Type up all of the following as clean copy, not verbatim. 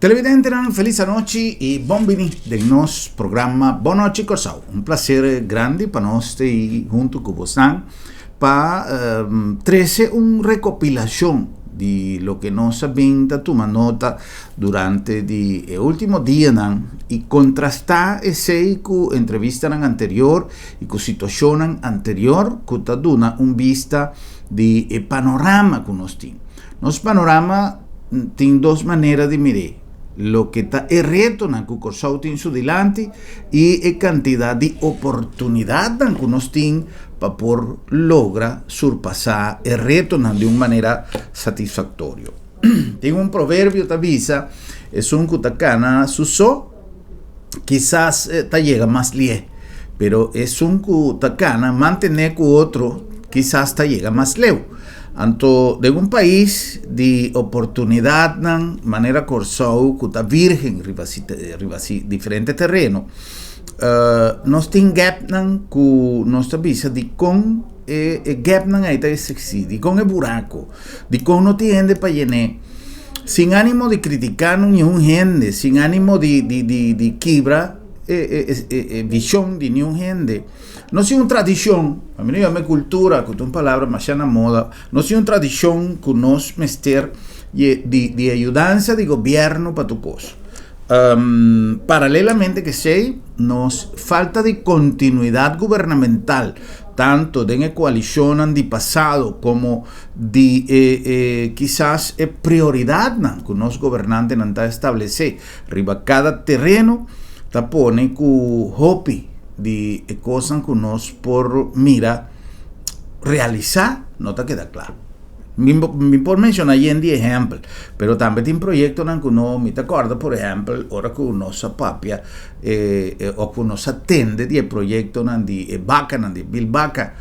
Televidente, feliz noche y bonveni del nostro programma Boa Noite Corsau. Un placer grande para nós estar junto con vos para trazer una recopilación de lo que nos aventa tomando nota durante el último día y contrastar ese con entrevista anterior y con situación anterior que te da un vista de panorama que nos tiene. Nos panorama tiene dos maneras de mirar. Lo que está el reto que el Corsau tiene su delante y la cantidad de oportunidad que nos tiene para poder lograr surpasar el reto de una manera satisfactoria. Tengo un proverbio que avisa, es un cutacana suso, quizás te llega más lie, pero es un cutacana mantener con otro, quizás te llega más leo. Anto de un país de oportunidad, manera Corsau, que está virgen, diferente terreno, nos tiene gap, que nos avisa de con gap, ahí está de con el buraco, de con no tiene para llenar, sin ánimo de criticar ni un gente, sin ánimo de quebrar visión de ni un gente. No es una tradición, a mí no llama cultura, que es una palabra más llana moda, no es una tradición que nos mester de ayudanza de gobierno para tu cosa. Paralelamente que sea, nos falta de continuidad gubernamental, tanto de la coalición de pasado como de quizás prioridad que los gobernantes han establecido. Arriba cada terreno te pone con hopi de cosas que nos por mira realizar, no te queda claro. Me por mencionar ahí en ejemplo, pero también tiene proyectos que uno me te acuerda, por ejemplo, ahora que uno se papia o que uno se atende de proyectos de vaca, de bilvaca,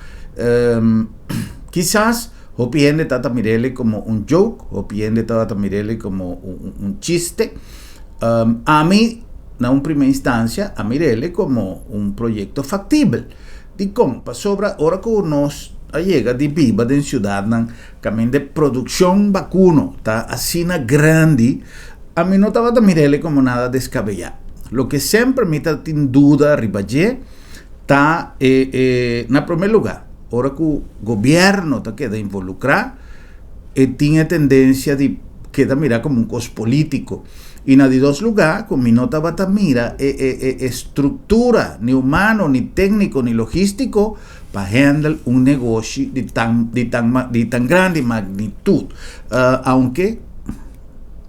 quizás o piende tata mirele como un joke, o piende tata mirele como un chiste. A mí en una primera instancia a mirarle como un proyecto factible de compa sobre ahora que nos llega de viva de ciudad también de producción vacuno está así grande. A mí no estaba a mirarle como nada descabellado. Lo que siempre me está en duda ribaye está en primer lugar ahora que el gobierno está queda involucrado tiene tendencia de queda mirar como un cos político. Y en dos lugares, con mi nota batamira, estructura, ni humano, ni técnico, ni logístico, para handle un negocio de tan grande magnitud. Aunque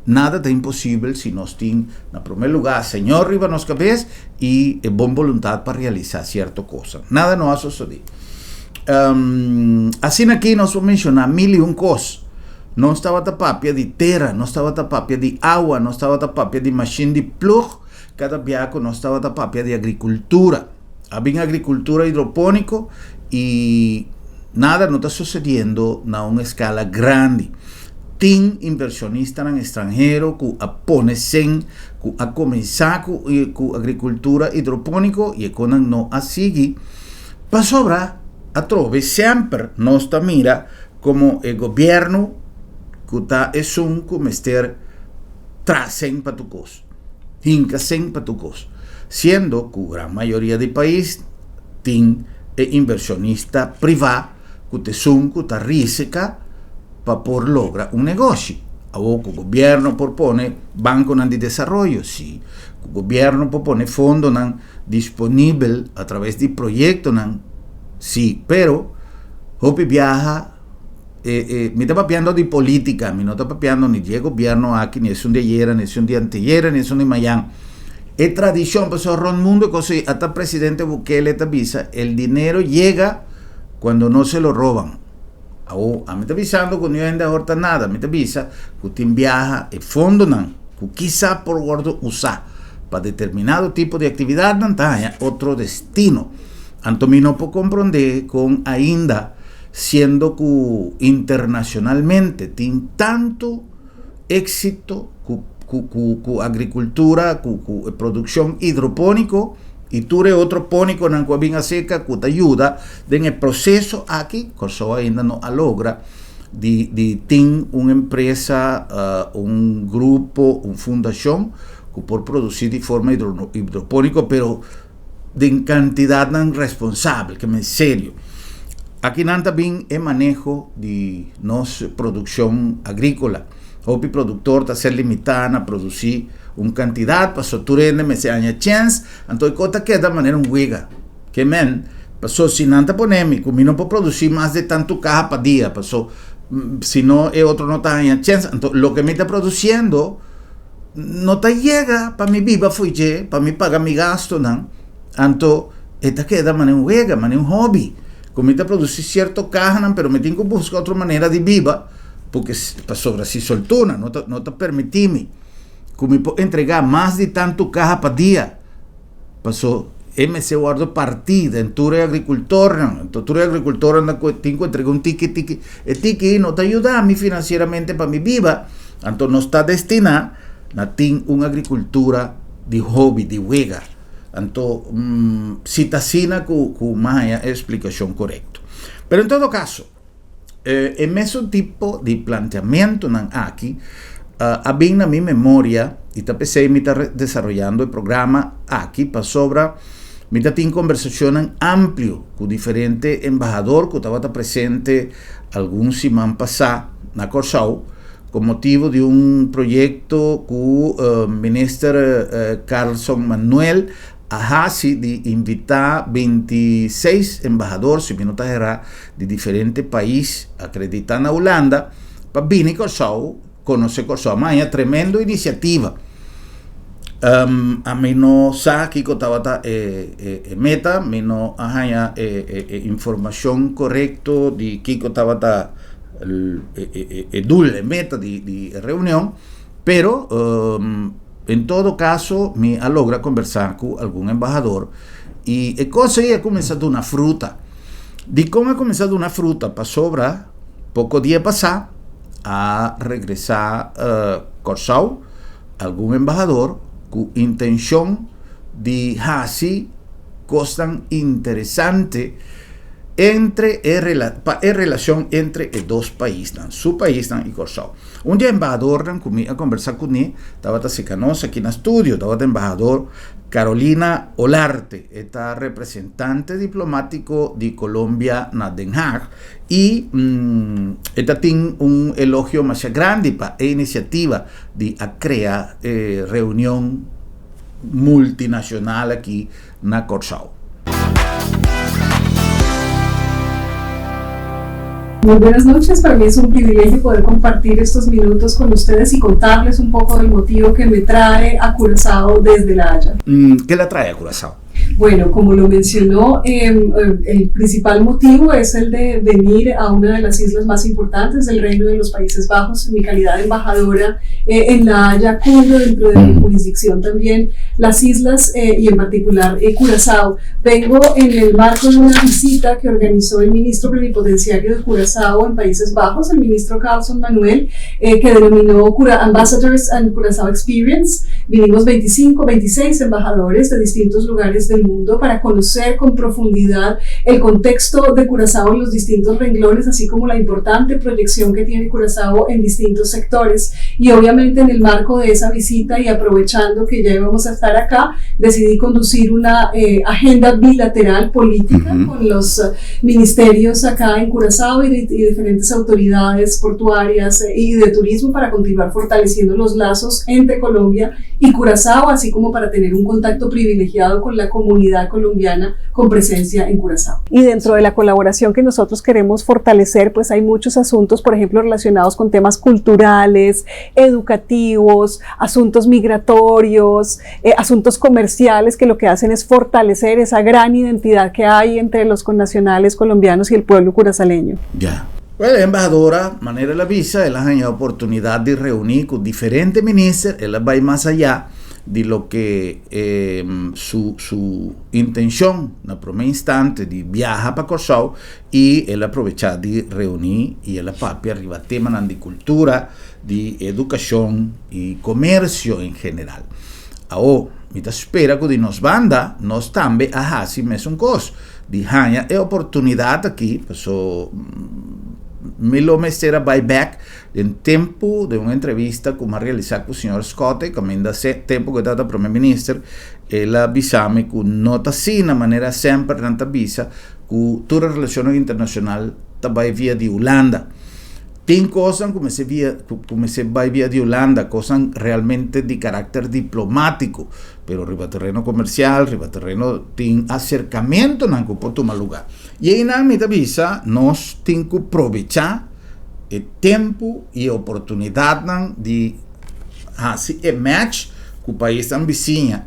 nada es imposible si nos tiene, en primer lugar, Señor arriba nos cabeza y buena voluntad para realizar cierta cosa. Nada no ha sucedido. Así aquí nos vamos a mencionar 1001 cosas. No estaba tapapia de tierra, no estaba tapapia de agua, no estaba tapapia de machine de plug, cada viaco no estaba tapapia de agricultura. Había agricultura hidropónico y nada no está sucediendo a una escala grande. Tin inversionistas en extranjero que aponesen, que a comenzar con agricultura hidropónico y econan no así. Para sobrar, a trove siempre nos mira como el gobierno es un comester trasen para tu cosa, hincasen para tu cosa, siendo que la gran mayoría del país tiene inversionista privado que te son que te riesca para por lograr un negocio. A vos el gobierno propone banco de desarrollo, sí, el gobierno propone fondos disponibles a través de proyectos, sí, pero hoy viaja. Me está papeando de política, me no está papeando ni de gobierno aquí, ni es un de ayer, ni es un de anteayer, ni es un de mañana. Es tradición, pues ahora el mundo, hasta el presidente Bukele te avisa, el dinero llega cuando no se lo roban. A mí está avisando que no hay ahorita nada, me está avisa que usted viaja el fondo, que quizá por gordo usar para determinado tipo de actividad, otro destino. Antonio no puedo comprender con ainda siendo que internacionalmente tiene tanto éxito con agricultura, con producción hidropónico y tú eres otro pónico en la seca que te ayuda en el proceso aquí, Corsau ainda no logra tem uma empresa, um grupo, uma fundação que pode produzir de forma hidropônica, pero de quantidade não responsável, que é sério. Aqui não também é manejo de nossa produção agrícola. O produtor está ser limitado a produzir uma quantidade para soturende, mas se há chance, então cota que da maneira huega. Que men, passou se não está ponémico, me não pode produzir mais de tanto caja para dia, passou se não é outro não está em chance, então o que me está produzindo não está chega para me viva fuige, para me pagar mi gasto, não. Então, esta que da maneira huega, maneira hobby. Comita produzir certo carne, pero me tenho que buscar outra maneira de viva, porque para sobra si soltuna, não te permitime. Como entregar mais de tanto caja para dia, passou MC guardo partida, em ture agricultor, então ture agricultor anda tenho que entregar tiki, e tiki não te ajuda a mim financeiramente para me viva, então não está destinado a ter uma agricultura de hobby, de huega. Então, se está assina com mais explicação correta. Pero em todo caso, o mesmo tipo de planteamento aqui, há bem na minha memória, e está pensei me está desenvolvendo o programa aqui para sobra, me está tendo conversação amplo com diferentes embajadores que estava presente alguns semanas passadas na Curaçao, com motivo de um projeto com o ministro Carlson Manuel, Ahasi de invitar 26 embajadores, se me não está errado, de diferentes países, acreditar na Holanda, para vir a Curaçao, conhecer Curaçao. Mas é uma tremenda iniciativa. A mim não sabe que estava meta, me não há informação correta de que estava meta de reunião, pero em todo caso, me logra conversar com algum embajador e a coisa ia começar de uma fruta. De como é começado uma fruta para sobra, pouco dia passar, a regressar a Curaçao, algum embajador com intenção de fazer coisas interessantes entre a relação entre os dois países, seu país e Curaçao. Um dia, embajador comigo a conversar com ele, estava se conosco aqui no estúdio, estava o embajador Carolina Olarte, esta representante diplomático de Colômbia na Den Haag, e esta tem elogio mais grande para a iniciativa de criar reunião multinacional aqui na Curaçao. Muy buenas noches, para mí es un privilegio poder compartir estos minutos con ustedes y contarles un poco del motivo que me trae a Curazao desde La Haya. ¿Qué la trae a Curazao? Bueno, como lo mencionó, el principal motivo es el de venir a una de las islas más importantes del Reino de los Países Bajos, en mi calidad de embajadora en La Haya, cuyo dentro de mi jurisdicción también las islas y en particular Curazao. Vengo en el marco de una visita que organizó el ministro plenipotenciario de Curazao en Países Bajos, el ministro Carlson Manuel, que denominó Ambassadors and Curazao Experience. Vinimos 26 embajadores de distintos lugares del mundo para conocer con profundidad el contexto de Curazao en los distintos renglones, así como la importante proyección que tiene Curazao en distintos sectores. Y obviamente en el marco de esa visita y aprovechando que ya íbamos a estar acá, decidí conducir una agenda bilateral política con los ministerios acá en Curazao y diferentes autoridades portuarias y de turismo para continuar fortaleciendo los lazos entre Colombia y Curazao, así como para tener un contacto privilegiado con la comunidad colombiana con presencia en Curazao. Y dentro de la colaboración que nosotros queremos fortalecer, pues hay muchos asuntos, por ejemplo, relacionados con temas culturales, educativos, asuntos migratorios, asuntos comerciales, que lo que hacen es fortalecer esa gran identidad que hay entre los connacionales colombianos y el pueblo curazaleño. Ya. Bueno, la embajadora, manera la visa, ella ha oportunidad de reunir con diferentes ministros, ella va más allá de lo que su intención en el primer instante de viajar para Curaçao, y él aprovechar de reunir y él papi arriba temas de cultura, de educación y comercio en general. Ahora, me espera que de nos banda, nos también hacer mesmo coisa, de ganhar a oportunidade aqui, pessoal, me lo mestera buyback en tempo de una entrevista que me realizado con el señor Scott, que me da tempo que estaba primer ministro, él avisame que no está así, de manera siempre tanta visa, que toda relación internacional está via de Holanda. Tem cosas como se va via de Holanda, cosas realmente de carácter diplomático, pero arriba terreno comercial, arriba terreno tiene acercamiento en que puede tomar lugar. Y en la mitad visa nos tenemos que aprovechar el tiempo y oportunidad de hacer el match con el país tan vecino,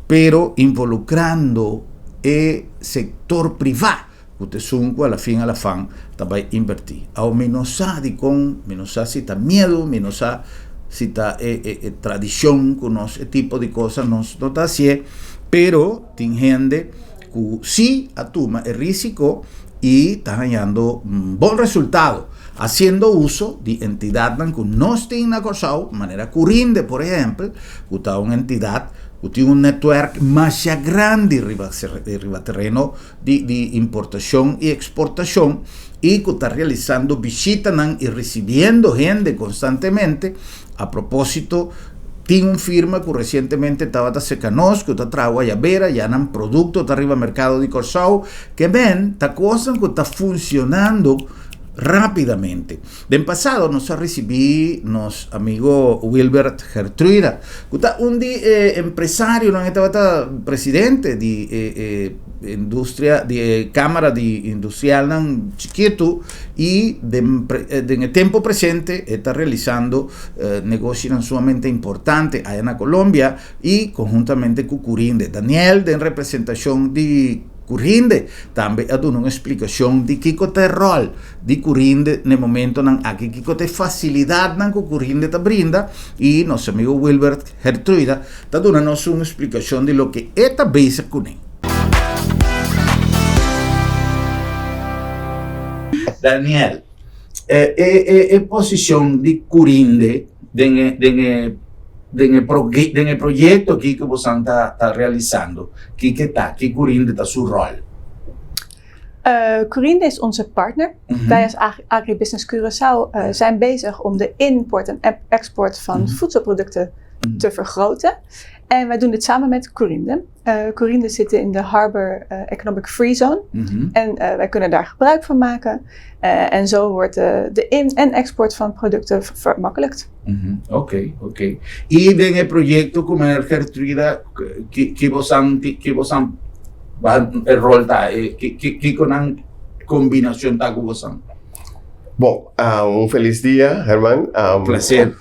pero involucrando el sector privado. Usted sunco a la fin también invertir. Ao menos si está miedo, menos si está tradición con ese tipo de cosas, no está así, pero tiene gente que sí atuma el riesgo y está ganando un buen resultado, haciendo uso de entidades que no estén acosadas, de manera corriente, por ejemplo, que está una entidad que tiene un network más grande arriba terreno de importación y exportación y que está realizando visitas y recibiendo gente constantemente. A propósito, tiene una firma que recientemente estaba secanos, que está trabajando ya en producto, está arriba al mercado de Corsao, que ven, esta cosa que está funcionando rápidamente. En pasado nos recibí nos amigo Wilbert Gertruida, que está un empresario, no estaba presidente de industria de cámara de industrial chiquito y en el tiempo presente está realizando negocios sumamente importantes allá en Colombia y conjuntamente con Curinde. Daniel, de representación de Curinde, también ha dado una explicación de qué es el rol de Curinde en el momento aquí, qué es facilidad que Curinde te brinda, y nuestro amigo Wilbert Gertruida está dando una explicación de lo que esta vez con él. Daniel, posición de Curinde en el proyecto que vos está realizando, que Curinde está su rol. Curinde is onze partner. Wij als Agribusiness Curaçao zijn bezig om de import en export van voedselproducten te vergroten. En wij doen dit samen met Curinde. Curinde zit in de Harbor Economic Free Zone. En wij kunnen daar gebruik van maken. En zo wordt de in- en export van producten vermakkelijkt. Oké. Y en el proyecto como Gertruida, que vos han el rol que con una combinación ta que vos han. Bom, un feliz día, Germán. Un placer.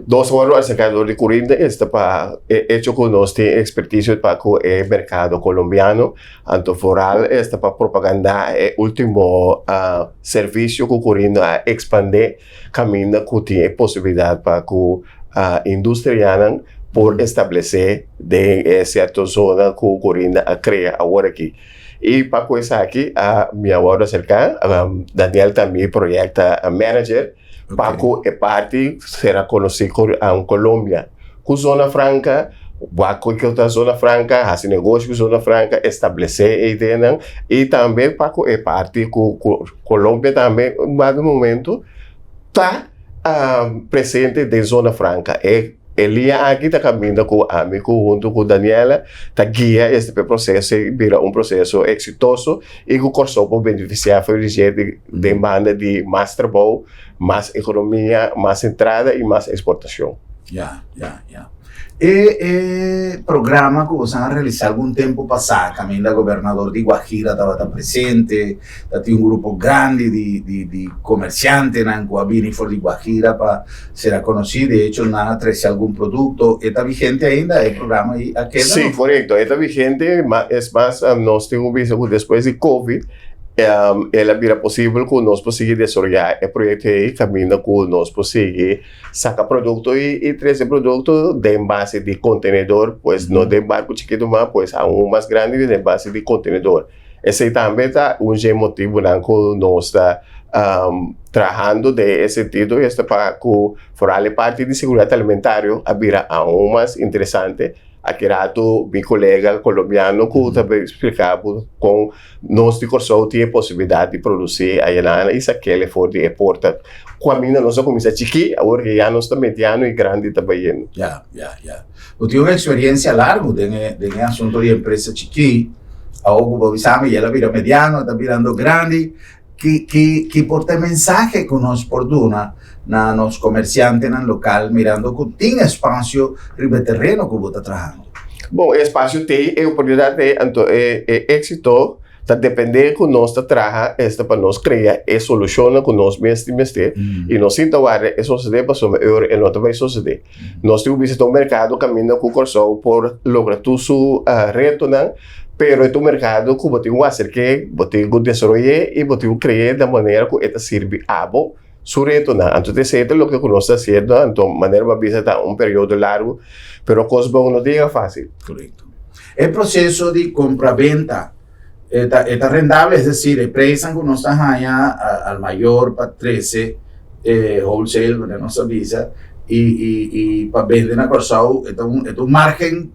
Dos años acercado de Curinde está hecho con nuestra expertise para el mercado colombiano. Antoforal está para propaganda el último servicio que Curinde a expandir, camina que tiene posibilidad para que industria por establecer de cierta zona que Curinde crea ahora aquí. Y para eso aquí, mi ahora cerca, Daniel también proyecta manager. Paco e parte será conocido en Colombia. Com Zona Franca, Paco que está Zona Franca, hace negócio com Zona Franca, estabelecer a ideia. E também Paco e parte com Colômbia também, no momento, está presente de Zona Franca. Ele aqui está caminhando com o amigo, junto com Daniela, está guia este processo e vira processo exitoso e que o Corsao pode beneficiar de demanda de mais trabalho, mais economia, mais entrada e mais exportação. Ya. El programa que vos han realizado algún tiempo pasado, también el gobernador de Guajira estaba presente, tiene un grupo grande de comerciantes en Guavini for de Guajira para ser conocido, de hecho nada trae algún producto, ¿está vigente ainda el programa y aquel? Sí, ¿no? Correcto, está vigente, es más, nos tengo visto que después de COVID, ela vira possível que nós possamos desenvolver o projeto aí, caminho que nós possamos sacar produto e trazer produto de base de contenedor, pois não de barco chiquito, mas pois aún mais grande de base de contenedor. Esse também está motivo que nós está trabalhando de sentido, e está para que for parte de segurança alimentar a vira aún mais interessante aqui rato, meu colega colombiano, que também explicava com nós de Corsol tinha possibilidade de produzir aí na isso aquele for de exportar. Com a mina nós começamos chiqui, agora já nós também mediano e grande também. Ya. Eu tenho uma experiência larga de assunto de empresa chiqui, algo que sabe, ela vira mediano, está virando grande, que por ter mensagem que nos porduna na nos comerciantes no local, mirando que tem espaço ribe terreno que você está trabalhando. Bom, espaço tem, é oportunidade, então é êxito, tá depender que nós trabalha, esta para nós criar, é soluciona que nós mesmos e nós sinta agora é suceder para somos e não vai suceder. Nós temos visto o mercado caminhando com o Corsol por lograr tu su reto, não? Pero é o mercado que você tem fazer que você desenvolver e você criar da maneira que ele serve a abo su reto, não? Então é certo o que nós está fazendo, então maneira uma vez está período largo, pero coisa não é fácil. Correcto. El proceso de compra-venta está rendável, es decir, el precio que nos está allá al mayor para 13 wholesale, de nuestra visa, y para vender a Corsol, es un margen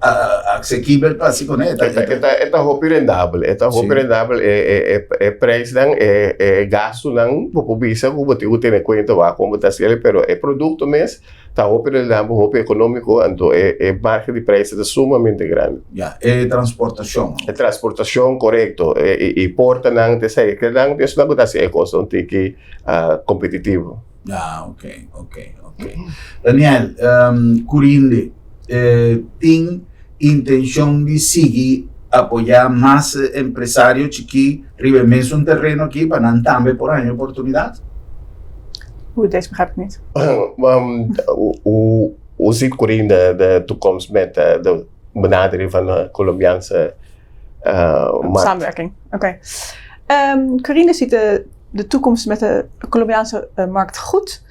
asequible para si con esta. Esta roupa rendável, é preço não é gasto não, por visa que você tem em conta vai como está sendo, pero é produto mesmo, tá roupa rendável, roupa econômico, então é margem de preço é sumamente grande. Ya, transportación. É transportação correto, e porta não te sei que não isso não está sendo custo um tique competitivo. Ah, ok. Daniel, Curinde, tem intenção de seguir apoyar más empresarios chiqui, ribemens un terreno aquí para Nantambe por año oportunidad? Deze begrijp ik niet. Hoe ziet Corine de toekomst met de benadering van de Colombiaanse markt? Samenwerking, oké. Corine ziet de toekomst met de Colombiaanse markt goed.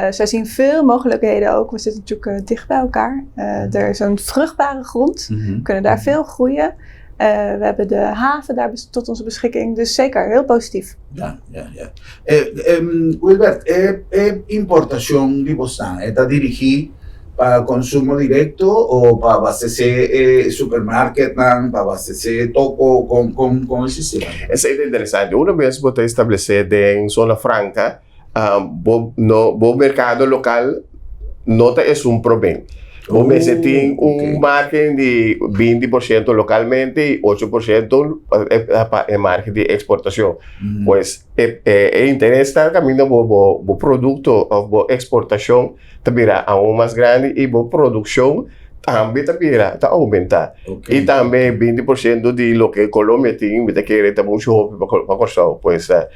Zij zien veel mogelijkheden ook. We zitten natuurlijk dicht bij elkaar. Er is een vruchtbare grond. We kunnen daar veel groeien. We hebben de haven daar tot onze beschikking. Dus zeker, heel positief. Ja. Wilbert, importación de Boston, ¿está dirigida para consumo directo o para abastecer supermarket, para abastecer toco con el sistema? Isso é interessante. Uma vez você estabelecer em Zona Franca, o mercado local não é problema. Você tem margem de 20% localmente e 8% é margem de exportação. Pois é interessante caminho o produto, a exportação também a mais grande e a produção também está a aumentar. E também 20% de lo que a Colômbia tem, vai querer ter muito roupa para Corsol. Pois é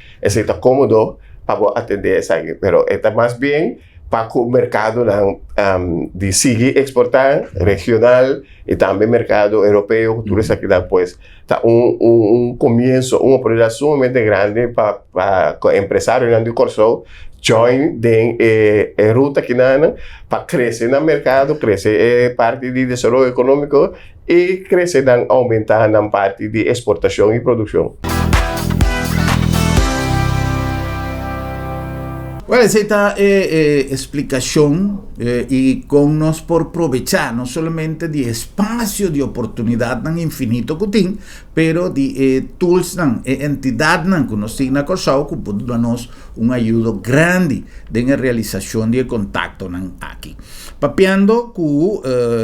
cômodo para atender essa aí, mas está mais bem para o mercado de seguir exportar regional e também mercado europeu, tudo isso aqui depois está começo, uma oportunidade sumamente grande para empresários de Corsol join den ruta aqui para crescer no mercado, crescer parte de desenvolvimento econômico e crescer aumentar na parte de exportação e produção. Bueno, esta explicación y con nos por aprovechar no solamente de espacio de oportunidad tan infinito que tiene, pero de tools tan entidad que nos tiene Corsol que puede darnos un ayuda grande en la realización de contacto aquí. Papeando con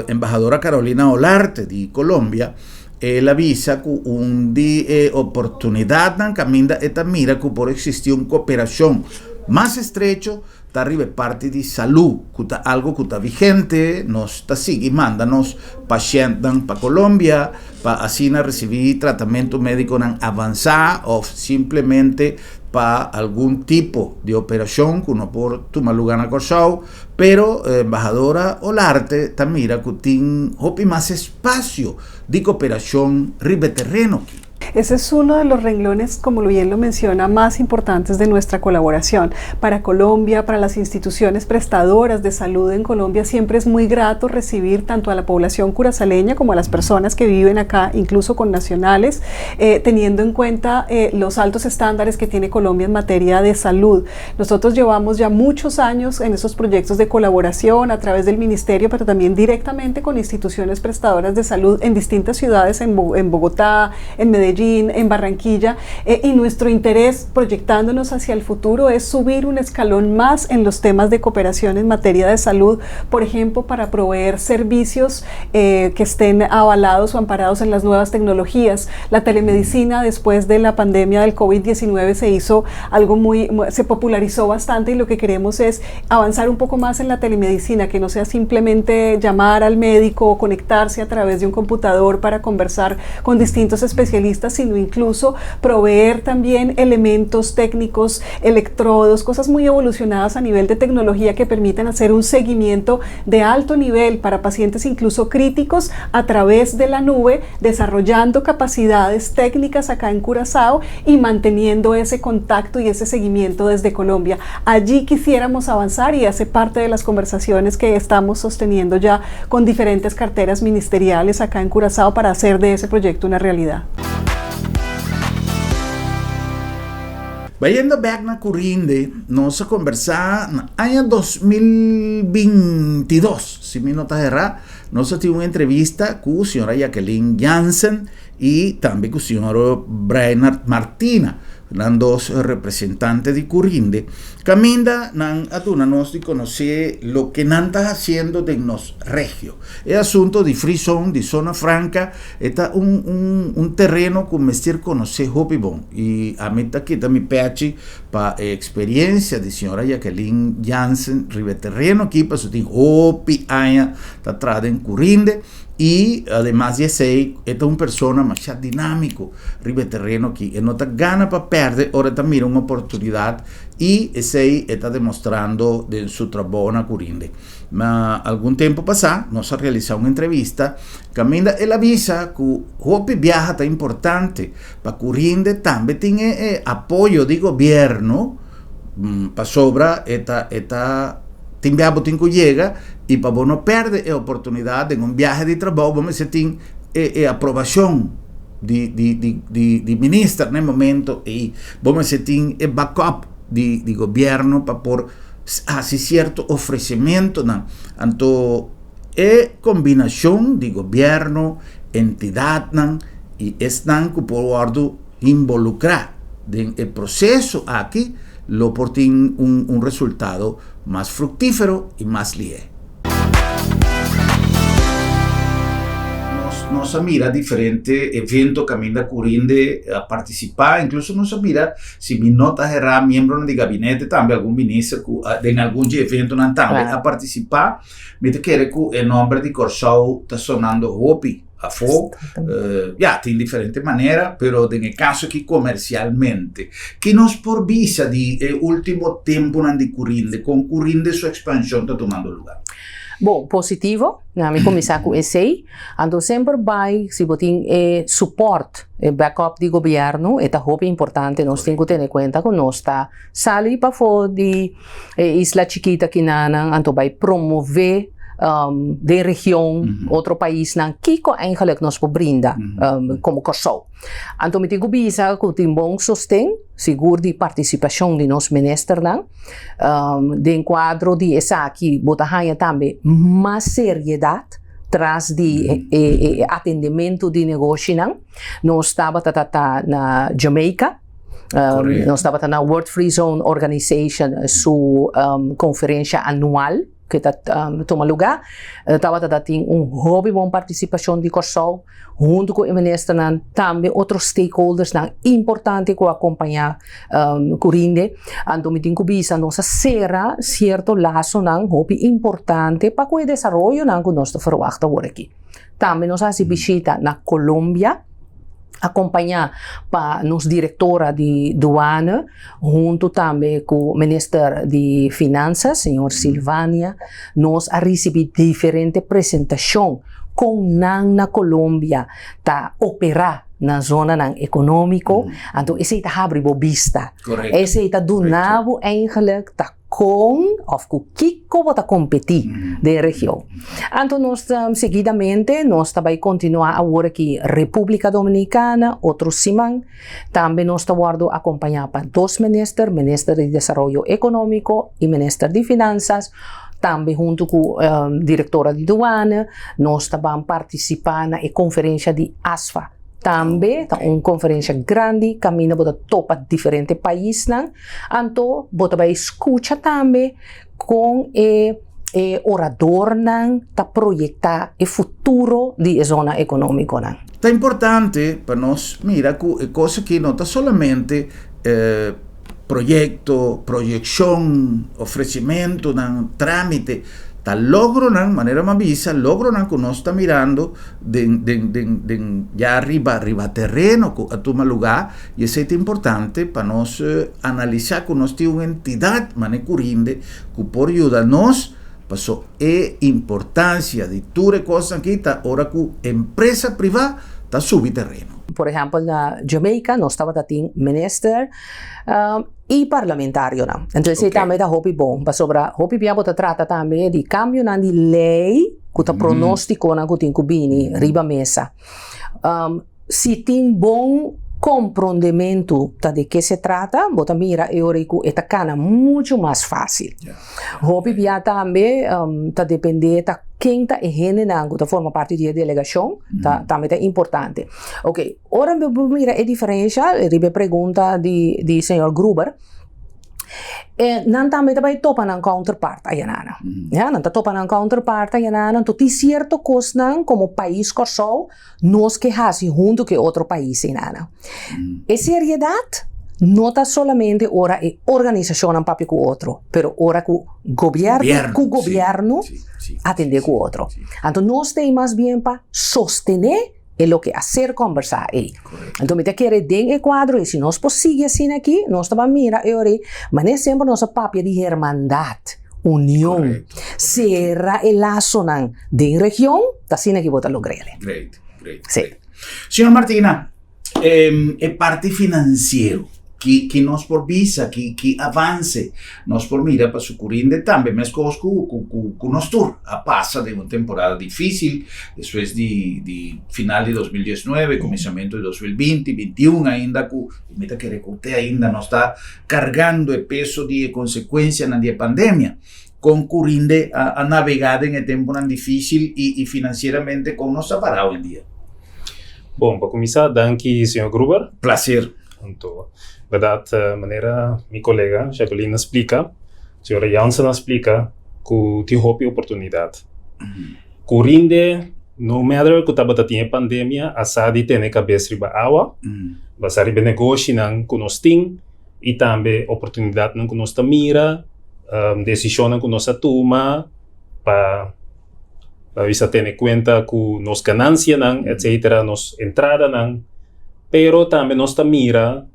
embajadora Carolina Olarte de Colombia, la visa con un de oportunidad tan camina esta mira que por existir una cooperación más estrecho, está arriba parte de salud, que algo que está vigente, nos está siguiendo, mándanos pacientes para Colombia, para así recibir tratamiento médico avanzado o simplemente para algún tipo de operación que uno por tomar lugar en Corsol, pero embajadora Olarte también mira que tiene más espacio de cooperación ribe terreno aquí. Ese es uno de los renglones, como bien lo menciona, más importantes de nuestra colaboración. Para Colombia, para las instituciones prestadoras de salud en Colombia, siempre es muy grato recibir tanto a la población curazaleña como a las personas que viven acá, incluso con nacionales, teniendo en cuenta los altos estándares que tiene Colombia en materia de salud. Nosotros llevamos ya muchos años en esos proyectos de colaboración a través del ministerio, pero también directamente con instituciones prestadoras de salud en distintas ciudades, en Bogotá, en Medellín, en Barranquilla, y nuestro interés proyectándonos hacia el futuro es subir un escalón más en los temas de cooperación en materia de salud, por ejemplo, para proveer servicios que estén avalados o amparados en las nuevas tecnologías. La telemedicina después de la pandemia del COVID-19 se hizo algo se popularizó bastante, y lo que queremos es avanzar un poco más en la telemedicina, que no sea simplemente llamar al médico o conectarse a través de un computador para conversar con distintos especialistas, sino incluso proveer también elementos técnicos, electrodos, cosas muy evolucionadas a nivel de tecnología que permitan hacer un seguimiento de alto nivel para pacientes incluso críticos a través de la nube, desarrollando capacidades técnicas acá en Curazao y manteniendo ese contacto y ese seguimiento desde Colombia. Allí quisiéramos avanzar y hace parte de las conversaciones que estamos sosteniendo ya con diferentes carteras ministeriales acá en Curazao para hacer de ese proyecto una realidad. Vayendo back na Curinde, nós conversar no ano 2022, se me não está errado, nós tivemos uma entrevista com a senhora Jacqueline Jansen e também com o senhor Brainard Martina, nan dos representantes de Curinde, caminda nan atuna nos de conocer lo que nan está haciendo de nos regio. El asunto de Free Zone, de Zona Franca, está un terreno que me estir conocer hopi bon. Y a mí está quita mi peachi para experiencia de señora Jacqueline Jansen, ribe terreno aquí, para su tin hopi aña, está atrás en Curinde. Y además de ser, esta es una persona más dinámico, ribe terreno aquí, no está gana para perder, ahora está mira una oportunidad y ese está demostrando de su trabajo en Curinde. Algún tiempo pasado, nos ha realizado una entrevista, Caminda, él avisa que el viaje está importante, para Curinde también tiene apoyo de gobierno, para sobra esta timbiabo tinco llega y para vos no perder la oportunidad en un viaje de trabajo, vamos a decir, aprobación de ministro en el momento y vamos a decir, backup de gobierno para por hacer cierto ofrecimiento, ¿no? Entonces, combinación de gobierno, entidad, ¿no? Y están que por involucrar en el proceso aquí, lo por un resultado más fructífero y más lié. Nos mira diferentes eventos que Caminda Curinde a participar, incluso nos mira si mi nota será miembro de gabinete también, algún ministro en algún evento también a participar, me quiere que el nombre de Curazao está sonando hopi. Ya, de diferentes maneras, pero en el caso aquí comercialmente, ¿qué nos por visa de último tiempo de Curinde? Con Curinde su expansión está tomando lugar. Bom, positivo, me começar com esse, então sempre vai, se botem suporte, backup de governo, é muito importante, nós temos que ter em conta que nós está sali para fora de Isla Chiquita que nana, então vai promover de região, outro país, não, que eigenlijk nos brinda como Curazao. Então, me tenho que pensar que tem bom sustento, seguro de participação de nosso ministro, não, de enquadro de essa aqui, botar também mais seriedade, traz de atendimento de negócio, não. Nós estava na Jamaica, nós estava na World Free Zone Organization, sua conferência anual, que toma lugar, tem hobby bom participação de Curazao, junto com o ministro, também outros stakeholders importante que acompanhar Curinde, então me tem que bisa nossa será certo laço hobby importante para o desenvolvimento que nós verwachten agora aqui. Também nós fazemos visita na Colômbia, acompanhar para nos diretora de douana, junto também com o ministro de Finanças, senhor Silvânia, nós a receber diferente apresentação com na Colômbia, tá operar na zona ng economico. Então, esse está abrindo vista. Correcto. Esse está donado eigenlijk ta com of ku kiko bota competir de região. Então, nós seguidamente nós também continuar agora aqui República Dominicana, outro semana. Também nós estamos acompanhar para dois ministros, ministro de Desenvolvimento Econômico e ministro de Finanças. Também junto com a diretora de aduana, nós também participar na conferência de ASFA. Também tá uma conferência grande, caminha para topa diferentes países, então você vai escutar também com o orador para projetar o futuro da zona econômica. Está importante para nós mirar que coisa que não está solamente proyecto, proyección, ofrecimiento, trámite, tal logro de manera más visa, logro que uno está mirando ya arriba terreno, a tu lugar, y eso es importante para nos analizar que uno tiene una entidad, manecurinde, que por ayudarnos, pasó importancia de tu cosas aquí, ahora que empresa privada está subiendo terreno. Por exemplo, na Jamaica, nós estava tendo minister e parlamentário. Então, esse também é hopi bom. Sobre hopi biabo trata também de cambio na lei que está pronostico na que tem kubini riba mesa. Se tem bom compreendimento de que se trata, bota mira eurico eta cana muito mais fácil. Hopi bia também tá depender tá quem está engenhando, tá forma parte da delegação, também é importante. Ok, ora mira a diferença, a pergunta de senhor Gruber. Não também vai topar na counterpart ayanana. Não tá topa na counterpart ayanana, então tem certo coisa como país corsol, nós que hasi junto com outro país ayanana. E seriedade não está solamente ora a organização um papel com o outro, pero ora com o governo atender com o outro. Então nós temos mais bem para sostener é o que fazer conversar aí. Então, me quer den quadro e se nós seguir assim aqui, nós também mira mas nem sempre nossa papel de hermandade, união, será o laço da região, tá assim aqui bota lograr. Great. Sim. Senhor Martina, parte financeiro que nós por visa, que avance, nós por mira para sucurinde também, mas coisas que nós tur a passa de uma temporada difícil, depois de final de 2019, começamento de 2020, 2021 ainda, meta que recute ainda não está cargando o peso de consequência na pandemia, concurrindo a navegar em tempo difícil e financeiramente como nós está parado em dia. Bom, para começar, danke, senhor Gruber. Prazer. Então, verdade, maneira minha colega Jacqueline explica, a senhora Jansen explica que tem hopi oportunidade. Corrinde, no matter que estava tendo pandemia, a SADI tem cabeça riba água, vai ser negócio não que nós tem e também oportunidade não que nós mira, decisão que nós toma para bisa ter conta que nos ganancia não, etc, nos entrada não, pero também nós mira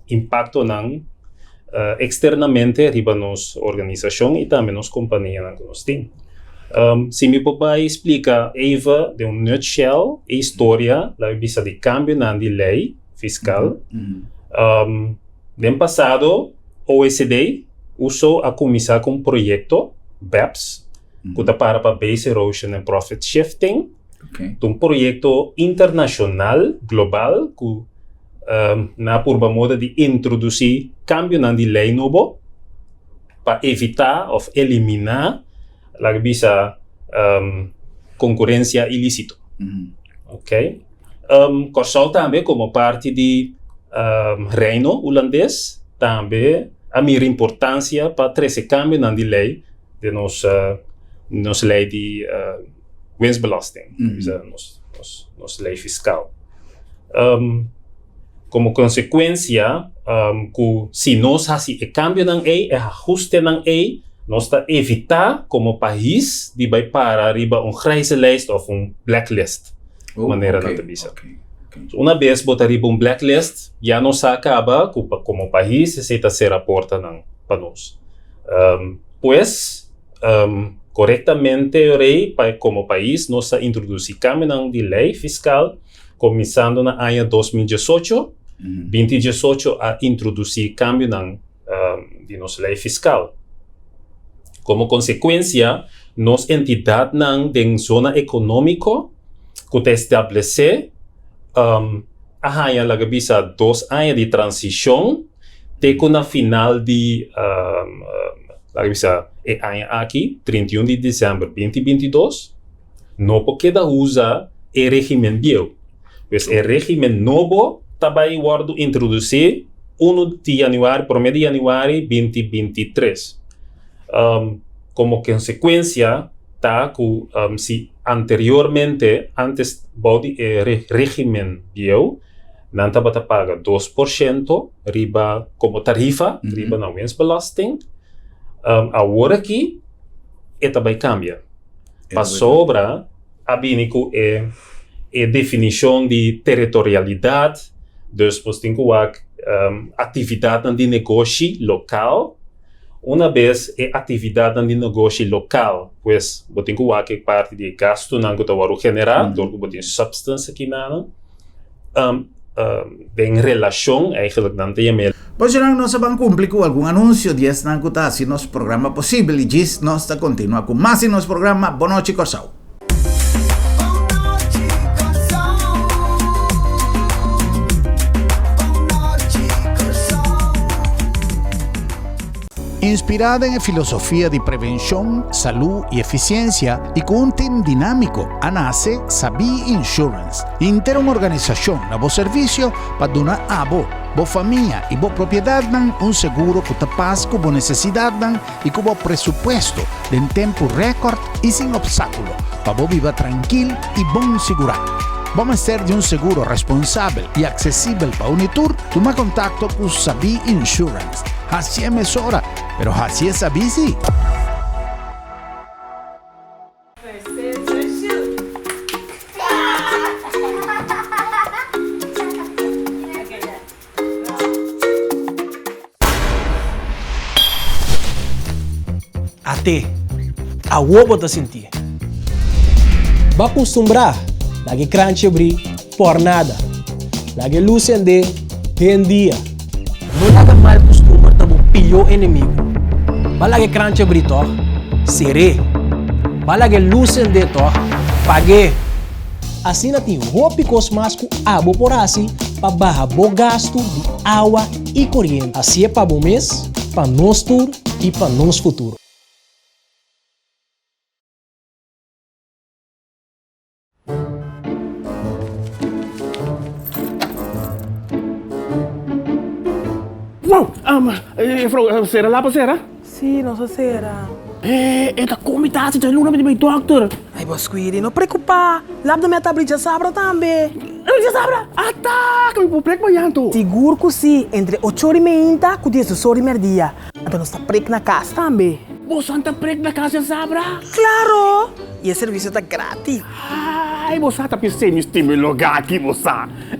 impacto não externamente riba nos organização e também nos companhia não que nós tem. Se meu papai explica Eva de nutshell a história da bisa de cambio na lei fiscal. No passado, OECD usou a começar com um projeto BEPS, que está para Base Erosion and Profit Shifting, um projeto internacional, global, que na por moda de introduzir cambio na lei novo para evitar ou eliminar la bisa concorrência ilícita. Ok? Corsol também como parte de reino holandês também a minha importância para trazer cambio na lei de nos lei de winstbelasting, nos lei fiscal. Como consequência, que se nós fazemos o cambio na lei, o ajuste na lei, nós está evitar como país de vai para arriba grijze lijst ou blacklist. Maneira na tabisa. Uma vez botar arriba blacklist, já não se acaba como país se está ser a porta não para nós. Corretamente como país nós introduzir cambio de lei fiscal começando na año 2018, 2018 a introduzir cambio de nossa lei fiscal. Como consequência, nos entidade de zona econômica que estabelecer a año la visa 2 años de transição, te com na final de la visa año aqui, 31 de dezembro 2022, não pode usar o regime viejo. Pues o regime novo também vai introduzir 1 de januário, 1 de januário 2023. Como consequência, tá, que se anteriormente, antes do regime viejo, não estava a pagar 2% riba como tarifa, riba na winstbelasting. Agora aqui, também cambia. Para sobra, a binico é definição de territorialidade, depois tem que atividade de negócio local. Uma vez é atividade de negócio local, pois tem que parte de gasto não que vai generar, então tem substância aqui não. Em relação, eigenlijk não tem medo. Pois não, nós vamos cumprir com algum anúncio de esta não se nosso programa possível e diz nós está continua com mais em nosso programa. Boa noite, Corsau. Inspirada en filosofía de prevención, salud y eficiencia y con un team dinámico, nace Sabi Insurance. Inter una organización a vos servicio para donar a vos familia y vos propiedad un seguro que te pasa con vos necesidad y con vos presupuesto en tiempo récord y sin obstáculo para vos vivir tranquilo y bon segurado. Vamos a ser de un seguro responsable y accesible para Unitur. Toma contacto con Sabi Insurance. Así es mesora, pero así es Sabi sí. Até a huevo te sentir. Va acostumbrar lagi crunch abrir por nada. Lagi luz acender tem dia. Não laga mal costume tá bom pior inimigo. Va lagi crunch abrir to seré. Va lagi luz acender to pague. Assim tem roupa cosmasco abo por assim para barra bo gasto de água e corrente. Assim é para bom mês, para nós tur e para nós futuro. Mevrouw, Sarah, laat Sarah? Sim, nossa Sarah. Esta comitatie tem nome de meu doctor. Ai, Bosquiri, não preocupa. Lá da minha tablita sabra também. Já sabra? Tá, que me vou preocupar yanto. Seguro que sim, entre 8h30 e 10h dia. Então nós está preco na casa também. Você está preco na casa, sabra? Claro! E o serviço está grátis. Ai, você está pensando em lugar aqui, você.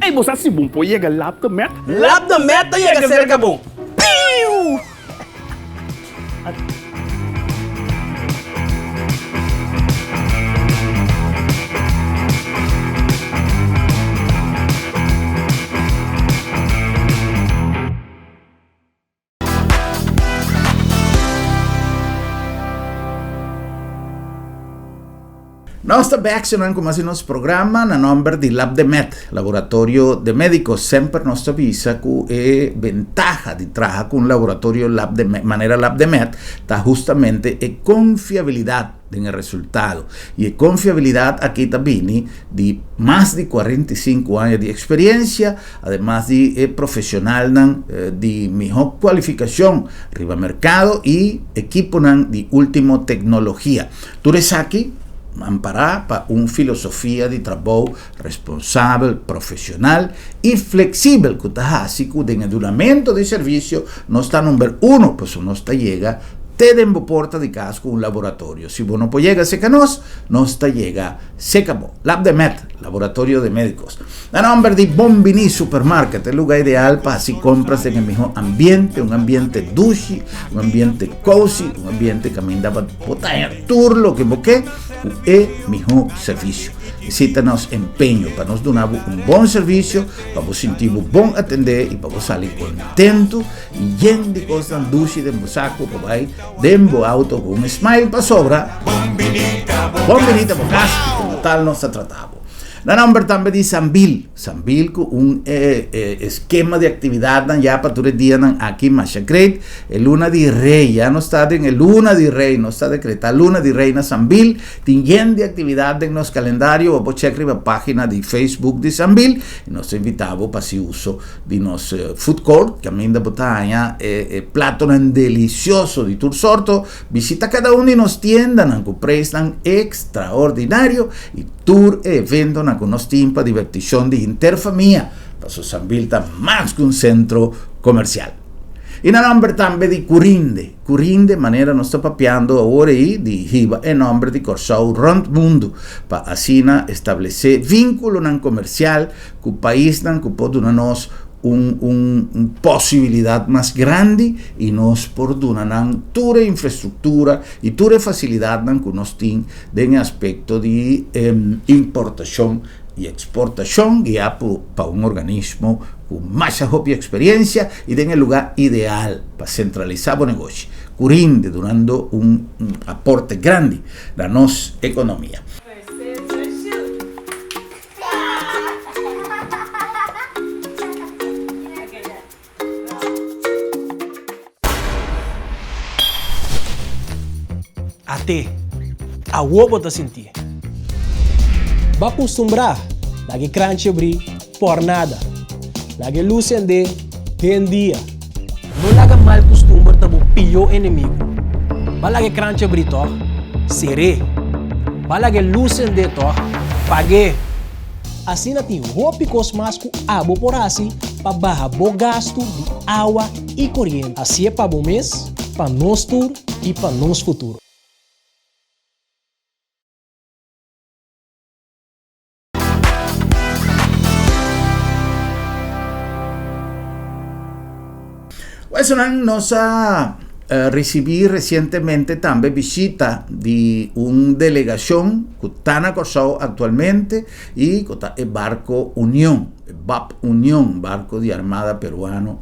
Ei, você se bom pô, chega lá da meta. Lá da meta chega cerca bom. Piu! Nós estamos accionando com mais nosso programa na nome de LabDemet, Laboratório de Médicos. Sempre nós avisa que a ventaja de trabalhar com o laboratório LabDemet, maneira LabDemet, está justamente a confiabilidade no resultado. E a confiabilidade aqui também de mais de 45 anos de experiência, además de profissional de melhor qualificação riba mercado e equipo de última tecnologia. Tudo isso aqui amparar para uma filosofia de trabalho responsável, profissional e flexível que está assim que o enduramento de serviço não está número 1, pois não está chega te den porta de casa com um laboratório. Se você não pode chegar seca nós está chega seca bom. LabDemet, Laboratório de Médicos. A nome de Bombini Supermarket, é o lugar ideal para assim compras em melhor ambiente, um ambiente duche, um ambiente cozy, um ambiente que me dá para botar turlo que você é mejor serviço. Necessita-nos empenho para nos dar bom serviço, para você sentir bom atender e para você sair contento e lleno de coisas dulces de saco para vai dentro auto com smile para sobra. Bom bonita por casa, como tal nos tratamos. La nombre também de Sambil com esquema de atividade já para todo dia aqui mais secreto, Luna de Rei, já não está em Luna de Rei, não está decretada Luna de Rei na Sambil, tem de atividade no nosso calendário, ou pode checar a página de Facebook de Sambil, e nós invitamos para o uso de nosso food court, que ainda botanha prato delicioso de tur sorto, visita cada um de nos tiendas, que prestan extraordinário, e tour evento na nos para divertição de interfamília, para o Sambil está mais que centro comercial. E na nome também de Curinde, maneira nós estamos papeando agora aí, de Hiba, em nome de Corsau Rond Mundo, para assim estabelecer vínculo comercial com o país, que pode dar-nos uma possibilidade mais grande e nós por dar toda a infraestrutura e toda a facilidade que nós temos em aspecto de importação e exportação, guiado para um organismo com mais experiência e tem o lugar ideal para centralizar o negócio. Curinde, dando um aporte grande na nossa economia. Até a uobo tá sentir. Va acostumbrar, lagi crunch abrir por nada. Lagi luz ende, tem dia. Não laga mal costumbre tabo pior inimigo. Va lagi crunch abrir to, seré. Va lagi luz ende to, pague. Assim na tem roupa cosmasco abo por assim, para barra bo gasto de água e corrente. Assim é para bom mês, para nós tur e para nós futuro. Eso nos recibí recientemente también visita de una delegación que está en Corsau actualmente y que está el barco Unión, BAP Unión, barco de Armada Peruano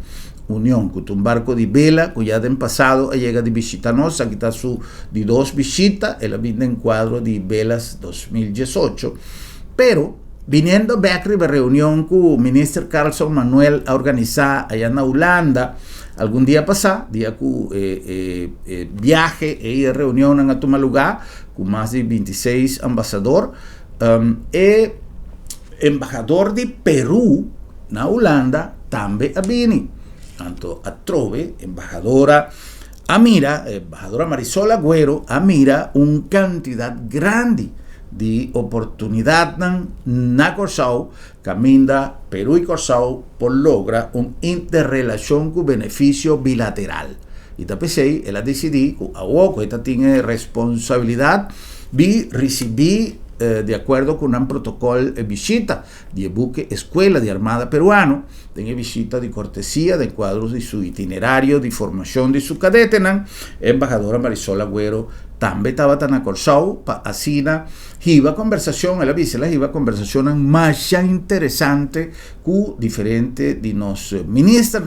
Unión, que es un barco de vela que ya en pasado llega de visitarnos, aquí está su de 2 visitas, él viene en cuadro de velas 2018, pero viniendo back de reunión que el ministro Carlson Manuel ha organizado allá en Holanda, algún día pasado, día que viaje y reunión en tomar lugar con más de 26 ambasadores, embajador de Perú en Holanda también viene, tanto a trove, embajadora embajadora Marisol Agüero, mira una cantidad grande de oportunidad na Corsau, caminda Perú y Corsau por logra una interrelación con beneficio bilateral. Y también ella decidió que esta tiene responsabilidad de recibir de acuerdo con un protocolo de visita de buque Escuela de Armada Peruano, tiene visita de cortesía de cuadros de su itinerario de formación de su cadete, embajadora Marisol Agüero también estaba tan Corsau para así iba conversación, ella dice, iba conversación más interesante con diferentes de nos ministros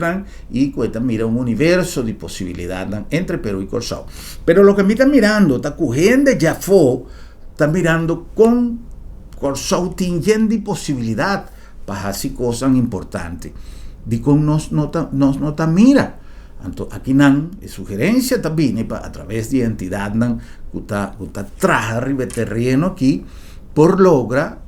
y que mira un universo de posibilidades entre Perú y Corsau. Pero lo que me está mirando, está cogiendo ya fue, está mirando con Corsau tiene posibilidad para hacer cosas importantes. De con nos nota mira. Entonces, aquí sugerencia también a través de entidad que está traje arriba terreno aquí por logra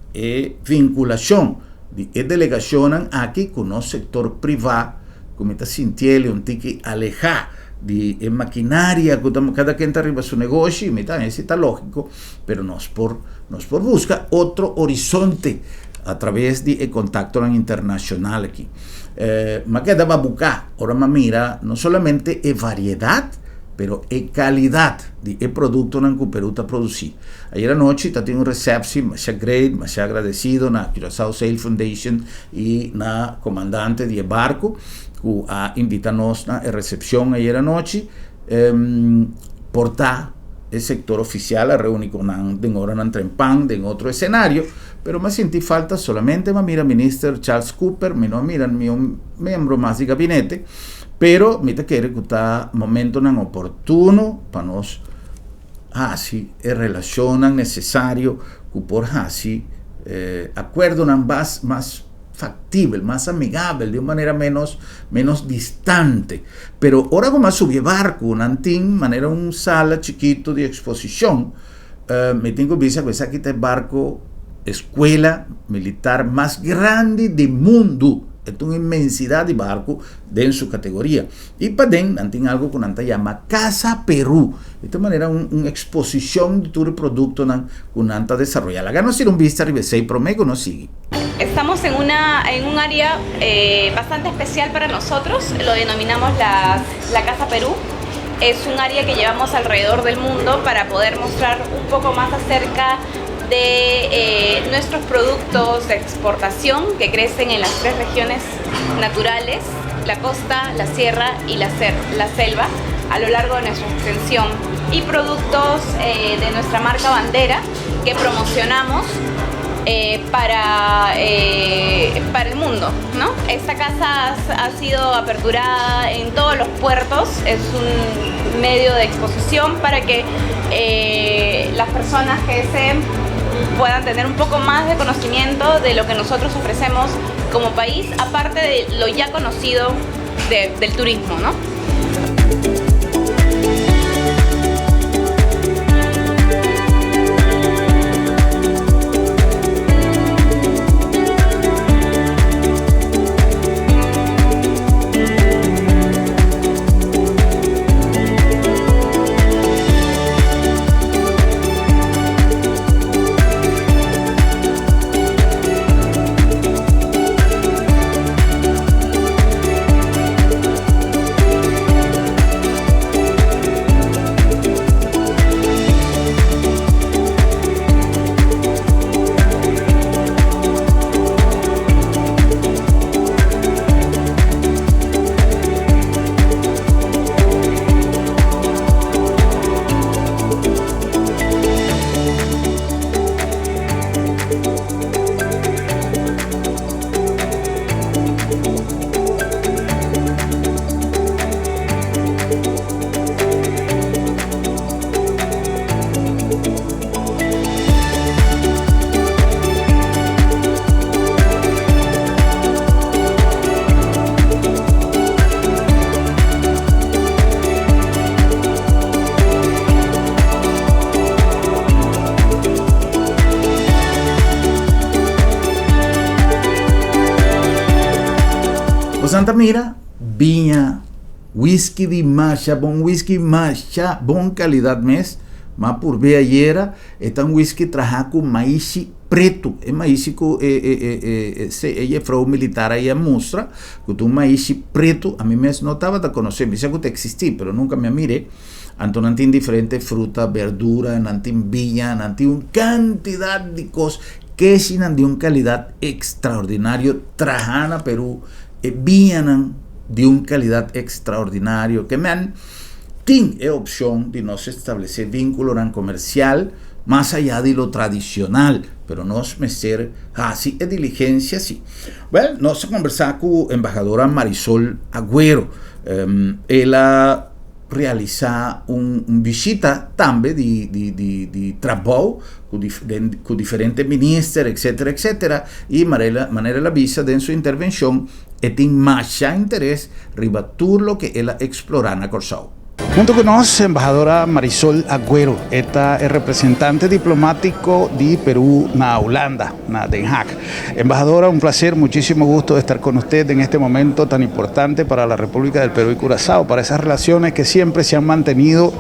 vinculación de delegación aquí con el sector privado, como está sintiendo un tique alejar de maquinaria, cada quien está arriba su negocio, y está lógico, pero nos por buscar otro horizonte a través de contacto internacional aquí. Ma queda va a buscar, ahora mira, no solamente variedad, pero calidad de producto que Perú está produciendo. Ayer anoche está teniendo un recepción, más great, más agradecido na Curaçao Sail Foundation y na comandante de barco, que ha invitado a recepción ayer anoche, portar el sector oficial a reunir con ahora en Trempan, en otro escenario, pero me sentí falta solamente me mira minister Charles Cooper, me no miran mi miembro más de gabinete, pero me te quiere que está momento tan oportuno para nos así relacionan necesario que por así acuerdo más factible, más amigable, de una manera menos distante. Pero ahora como subir barco, manera un sala chiquito de exposición, me tengo que ver que aquí está el barco escuela militar más grande del mundo. Es una inmensidad de barco en su categoría. Y para dentro algo que se llama Casa Perú. De esta manera, una exposición de todo el producto que se desarrolla. Acá nos un vista y prometo nos sigue. Estamos en un área bastante especial para nosotros, lo denominamos la Casa Perú. Es un área que llevamos alrededor del mundo para poder mostrar un poco más acerca de nuestros productos de exportación que crecen en las 3 regiones naturales, la costa, la sierra y la selva, a lo largo de nuestra extensión, y productos de nuestra marca bandera que promocionamos para el mundo, ¿no? Esta casa ha sido aperturada en todos los puertos, es un medio de exposición para que las personas que deseen puedan tener un poco más de conocimiento de lo que nosotros ofrecemos como país, aparte de lo ya conocido del turismo, ¿no? Santa Mira, viña, whisky de macha, bon calidad mes, más por ver ayer, está un whisky traja con maíz preto, es maíz que ella fue militar ahí a mostra, que un maíz preto, a mí me notaba de conocer, me dice que existía, pero nunca me miré. Anton tiene diferentes frutas, verduras, nantin viña, nantin una cantidad de cosas que son de una calidad extraordinaria, trajana Perú, vienen de una calidad extraordinaria, que me han tiene opción de no establecer vínculo comercial más allá de lo tradicional, pero no es meter así es diligencia, sí. Bueno, nos conversar con la embajadora Marisol Agüero. Ella realiza un visita también de trabajo con diferentes ministros, etcétera, y manera la visa de su intervención tiene más interés ribatur lo que ella explora en Corsao. Junto con nosotros, embajadora Marisol Agüero, esta es representante diplomático de Perú en Holanda, en Den Haag. Embajadora, un placer, muchísimo gusto de estar con usted en este momento tan importante para la República del Perú y Curazao, para esas relaciones que siempre se han mantenido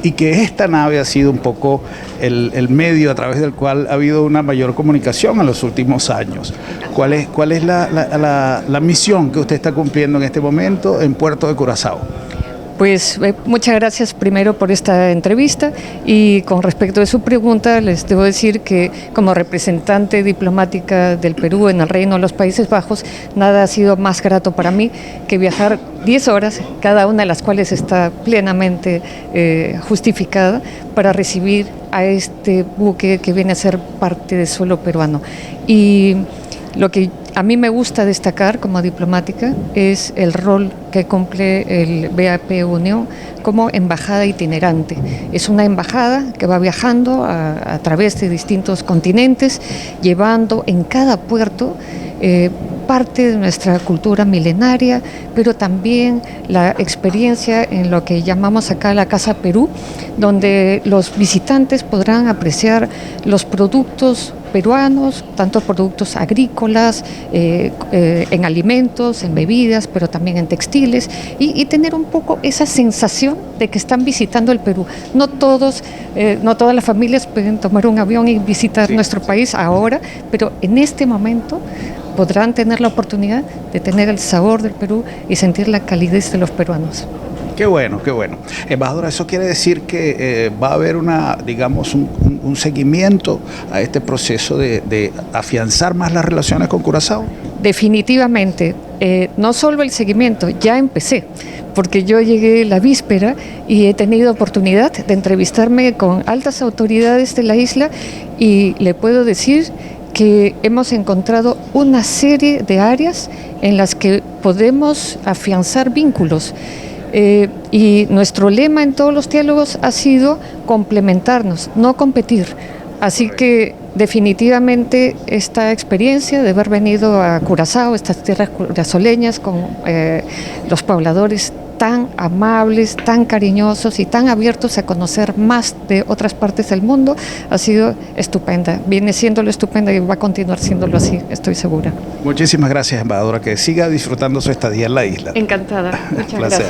y que esta nave ha sido un poco el medio a través del cual ha habido una mayor comunicación en los últimos años. ¿Cuál es la misión que usted está cumpliendo en este momento en Puerto de Curazao? Pues muchas gracias primero por esta entrevista y con respecto a su pregunta les debo decir que como representante diplomática del Perú en el Reino de los Países Bajos, nada ha sido más grato para mí que viajar 10 horas, cada una de las cuales está plenamente justificada, para recibir a este buque que viene a ser parte del suelo peruano. Y lo que a mí me gusta destacar como diplomática es el rol que cumple el BAP Unión como embajada itinerante. Es una embajada que va viajando a través de distintos continentes, llevando en cada puerto parte de nuestra cultura milenaria, pero también la experiencia en lo que llamamos acá la Casa Perú, donde los visitantes podrán apreciar los productos peruanos, tanto productos agrícolas, en alimentos, en bebidas, pero también en textiles, y tener un poco esa sensación de que están visitando el Perú. No todas las familias pueden tomar un avión y visitar nuestro país ahora, pero en este momento podrán tener la oportunidad de tener el sabor del Perú y sentir la calidez de los peruanos. Qué bueno, qué bueno. Embajadora, ¿eso quiere decir que va a haber un seguimiento a este proceso de afianzar más las relaciones con Curazao? Definitivamente, no solo el seguimiento, ya empecé, porque yo llegué la víspera y he tenido oportunidad de entrevistarme con altas autoridades de la isla y le puedo decir que hemos encontrado una serie de áreas en las que podemos afianzar vínculos. Y nuestro lema en todos los diálogos ha sido complementarnos, no competir. Así que definitivamente esta experiencia de haber venido a Curazao, estas tierras curazoleñas con los pobladores tan amables, tan cariñosos y tan abiertos a conocer más de otras partes del mundo, ha sido estupenda. Viene siéndolo estupenda y va a continuar siéndolo así, estoy segura. Muchísimas gracias, embajadora, que siga disfrutando su estadía en la isla. Encantada, muchas gracias.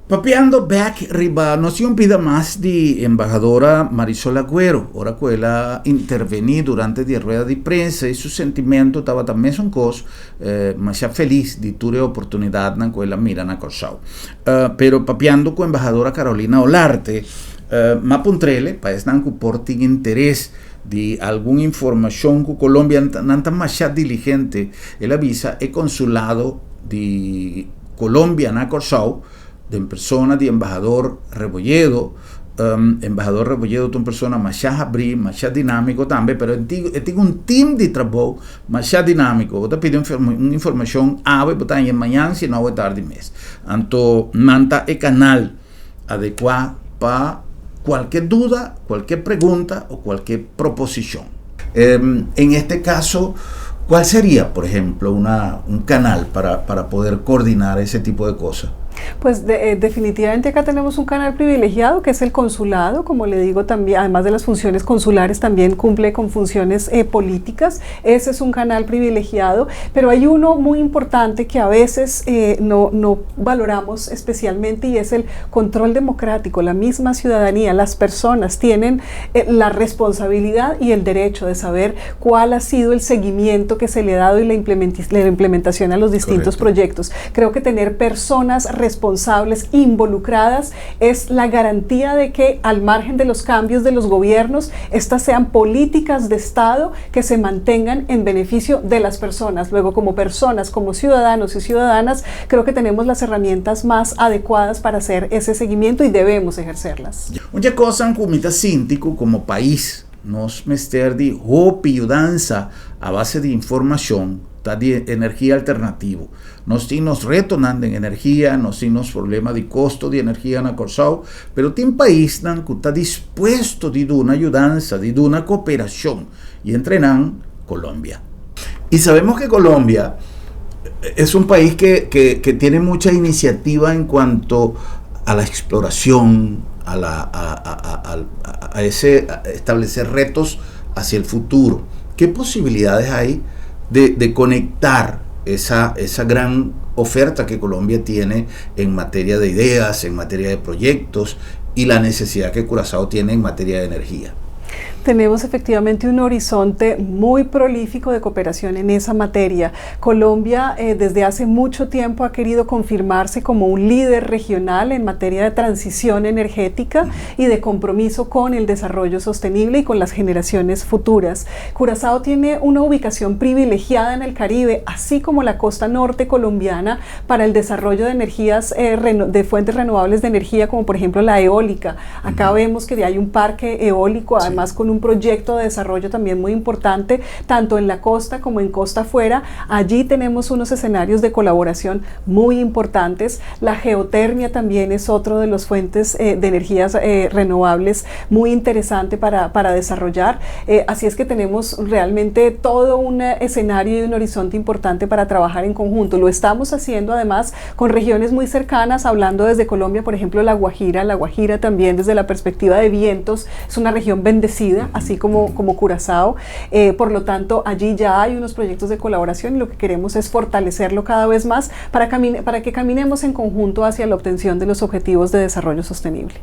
Papiando back riba, nós iam pida mais de embajadora Marisol Agüero, ora que ela interveni durante a rueda de prensa e seu sentimento estava também são cos, mas já feliz de ter a oportunidade na que ela mira na Curazao. Pero papiando com a embajadora Carolina Olarte, mapuntrele, país não que porte interesse de alguma informação que Colômbia não está mais diligente, ela avisa é consulado de Colômbia na Curazao, de persona de embajador Rebolledo. Embajador Rebolledo é uma pessoa mais abrir, mais dinâmico também, mas tem um time de trabalho mais dinâmico. Eu te pido uma informação ave, botar em manhã, se não é tarde mês. Então, manta é canal adequado para qualquer dúvida, qualquer pergunta ou qualquer proposição. En este caso, ¿cuál sería, por ejemplo, un canal para poder coordinar ese tipo de cosas? Pues definitivamente acá tenemos un canal privilegiado que es el consulado, como le digo también, además de las funciones consulares también cumple con funciones políticas. Ese es un canal privilegiado, pero hay uno muy importante que a veces no valoramos especialmente y es el control democrático. La misma ciudadanía, las personas tienen la responsabilidad y el derecho de saber cuál ha sido el seguimiento que se le ha dado y la implementación a los distintos proyectos. Creo que tener personas responsables involucradas es la garantía de que al margen de los cambios de los gobiernos, estas sean políticas de Estado que se mantengan en beneficio de las personas. Luego, como personas, como ciudadanos y ciudadanas, creo que tenemos las herramientas más adecuadas para hacer ese seguimiento y debemos ejercerlas. Una cosa en comita síntico como país, nos mester de hope y danza a base de información, de energía alternativa. Nós temos retornando em energia, nós temos problema de custo de energia na Curazao, pero tem país que está disposto de dar uma ajudança, de dar uma cooperação, e entre nan Colombia. Y sabemos que Colombia es un país que tiene mucha iniciativa en cuanto a la exploración, a establecer retos hacia el futuro. ¿Qué posibilidades hay de conectar esa gran oferta que Colombia tiene en materia de ideas, en materia de proyectos y la necesidad que Curazao tiene en materia de energía? Tenemos efectivamente un horizonte muy prolífico de cooperación en esa materia. Colombia desde hace mucho tiempo ha querido confirmarse como un líder regional en materia de transición energética y de compromiso con el desarrollo sostenible y con las generaciones futuras. Curazao tiene una ubicación privilegiada en el Caribe, así como la costa norte colombiana, para el desarrollo de energías, de fuentes renovables de energía, como por ejemplo la eólica. Acá vemos que hay un parque eólico, además con un proyecto de desarrollo también muy importante, tanto en la costa como en costa afuera. Allí tenemos unos escenarios de colaboración muy importantes. La geotermia también es otro de las fuentes de energías renovables muy interesante para desarrollar. Así es que tenemos realmente todo un escenario y un horizonte importante para trabajar en conjunto. Lo estamos haciendo además con regiones muy cercanas, hablando desde Colombia, por ejemplo, La Guajira también desde la perspectiva de vientos, es una región bendecida, así como Curazao. Por lo tanto, allí ya hay unos proyectos de colaboración y lo que queremos es fortalecerlo cada vez más para que caminemos en conjunto hacia la obtención de los objetivos de desarrollo sostenible.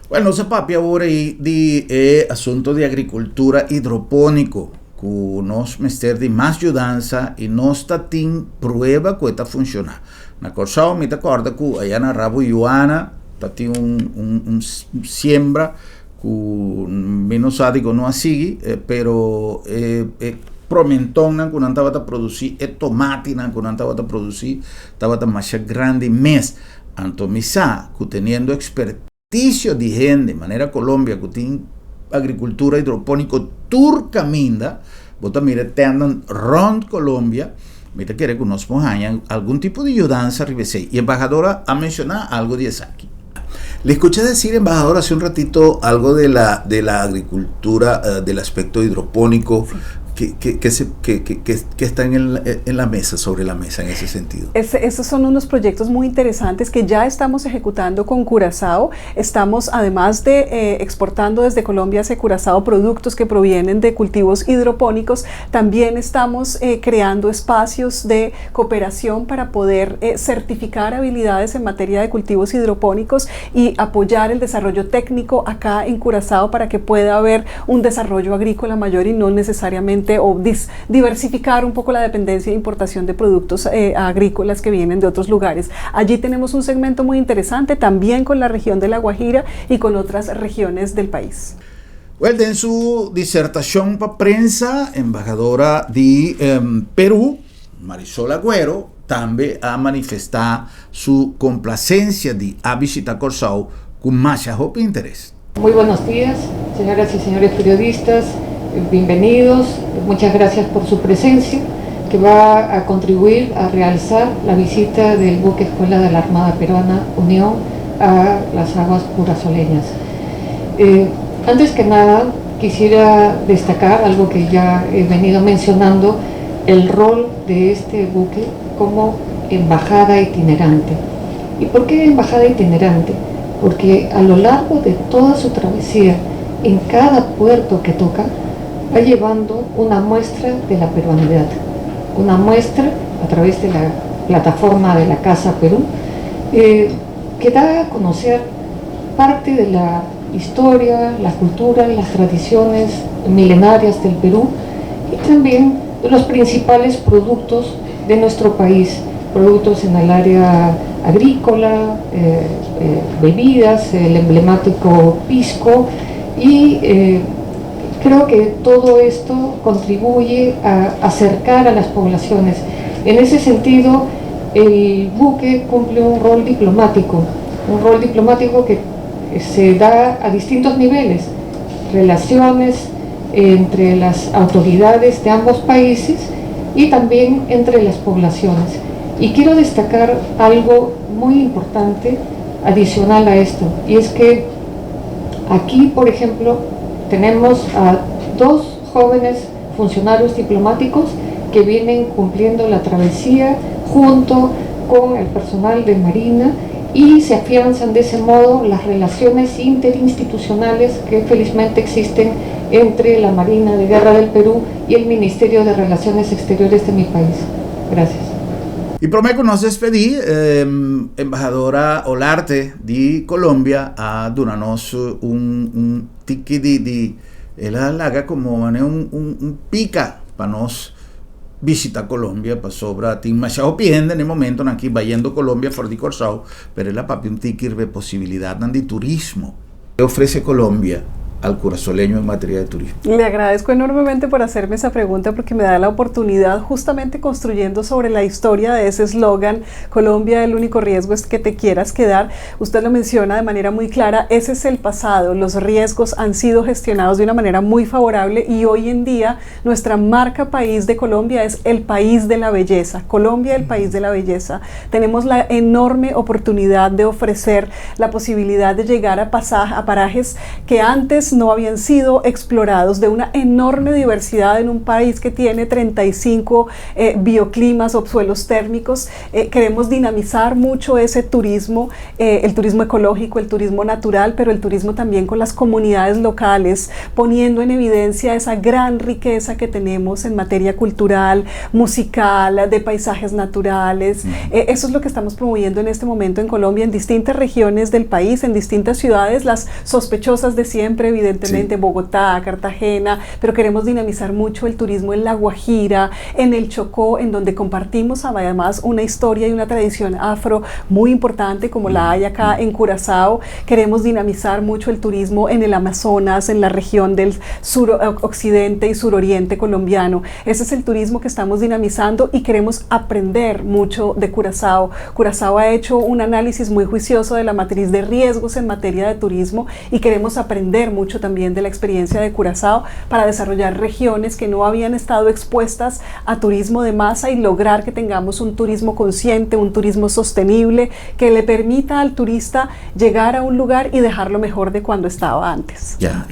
Bueno, se papi ahora de asunto de agricultura hidropónico, que nos mester de más ayudanza y nos tatin prueba que está funciona. Na Curazao me te acorda que allá en Rabo Yuana tatin un siembra que menos ádico no así, pero promentón que não estava a produzir, tomate que não estava a produzir, estava a mais grande mês. Então, misa que teniendo experticio de gente, de maneira Colômbia, que tem agricultura hidropónica turcaminda, bota mira, te andan rond Colômbia, mira quiere que nos pongan algún tipo de ayudanza, y embajadora ha mencionado algo de eso aquí. Le escuché decir, embajador, hace un ratito algo de la agricultura, del aspecto hidropónico, que está en la mesa, sobre la mesa en ese sentido. Esos son unos proyectos muy interesantes que ya estamos ejecutando con Curazao. Estamos, además de exportando desde Colombia hacia Curazao productos que provienen de cultivos hidropónicos, también estamos creando espacios de cooperación para poder certificar habilidades en materia de cultivos hidropónicos y apoyar el desarrollo técnico acá en Curazao para que pueda haber un desarrollo agrícola mayor y no necesariamente o diversificar un poco la dependencia de importación de productos agrícolas que vienen de otros lugares. Allí tenemos un segmento muy interesante también con la región de La Guajira y con otras regiones del país. Well, en su disertación para prensa, embajadora de Perú, Marisol Agüero, también ha manifestado su complacencia de visitar Curazao con más interés. Muy buenos días, señoras y señores periodistas. Bienvenidos, muchas gracias por su presencia, que va a contribuir a realzar la visita del buque escuela de la Armada Peruana Unión a las aguas curazoleñas. Antes que nada, quisiera destacar algo que ya he venido mencionando, el rol de este buque como embajada itinerante. ¿Y por qué embajada itinerante? Porque a lo largo de toda su travesía, en cada puerto que toca, va llevando una muestra de la peruanidad, una muestra a través de la plataforma de la Casa Perú, que da a conocer parte de la historia, la cultura, las tradiciones milenarias del Perú y también de los principales productos de nuestro país, productos en el área agrícola, bebidas, el emblemático pisco y creo que todo esto contribuye a acercar a las poblaciones. En ese sentido, el buque cumple un rol diplomático que se da a distintos niveles, relaciones entre las autoridades de ambos países y también entre las poblaciones. Y quiero destacar algo muy importante adicional a esto, y es que aquí, por ejemplo, tenemos a 2 jóvenes funcionarios diplomáticos que vienen cumpliendo la travesía junto con el personal de Marina y se afianzan de ese modo las relaciones interinstitucionales que felizmente existen entre la Marina de Guerra del Perú y el Ministerio de Relaciones Exteriores de mi país. Gracias. Y prometo nos despedir, embajadora Olarte de Colombia, a donarnos un ticket de ela laga como un pica para nos visitar Colombia, para sobra, tin machado piende en el momento en aquí vayendo Colombia for di Corsao, pero ela papi un tiquir de posibilidad de turismo. ¿Qué ofrece Colombia al curazoleño en materia de turismo? Le agradezco enormemente por hacerme esa pregunta porque me da la oportunidad, justamente construyendo sobre la historia de ese eslogan, Colombia, el único riesgo es que te quieras quedar. Usted lo menciona de manera muy clara, ese es el pasado, los riesgos han sido gestionados de una manera muy favorable y hoy en día nuestra marca país de Colombia es el país de la belleza. Colombia, el país de la belleza. Tenemos la enorme oportunidad de ofrecer la posibilidad de llegar a parajes que antes no habían sido explorados, de una enorme diversidad en un país que tiene 35 bioclimas o suelos térmicos. Queremos dinamizar mucho ese turismo, el turismo ecológico, el turismo natural, pero el turismo también con las comunidades locales, poniendo en evidencia esa gran riqueza que tenemos en materia cultural, musical, de paisajes naturales. Eso es lo que estamos promoviendo en este momento en Colombia, en distintas regiones del país, en distintas ciudades, las sospechosas de siempre, evidentemente, sí. Bogotá, Cartagena, pero queremos dinamizar mucho el turismo en La Guajira, en el Chocó, en donde compartimos además una historia y una tradición afro muy importante como la hay acá en Curazao. Queremos dinamizar mucho el turismo en el Amazonas, en la región del suroccidente y suroriente colombiano. Ese es el turismo que estamos dinamizando y queremos aprender mucho de Curazao. Curazao ha hecho un análisis muy juicioso de la matriz de riesgos en materia de turismo y queremos aprender mucho también de la experiencia de Curazao para desarrollar regiones que no habían estado expuestas a turismo de masa y lograr que tengamos un turismo consciente, un turismo sostenible que le permita al turista llegar a un lugar y dejarlo mejor de cuando estaba antes. Ya.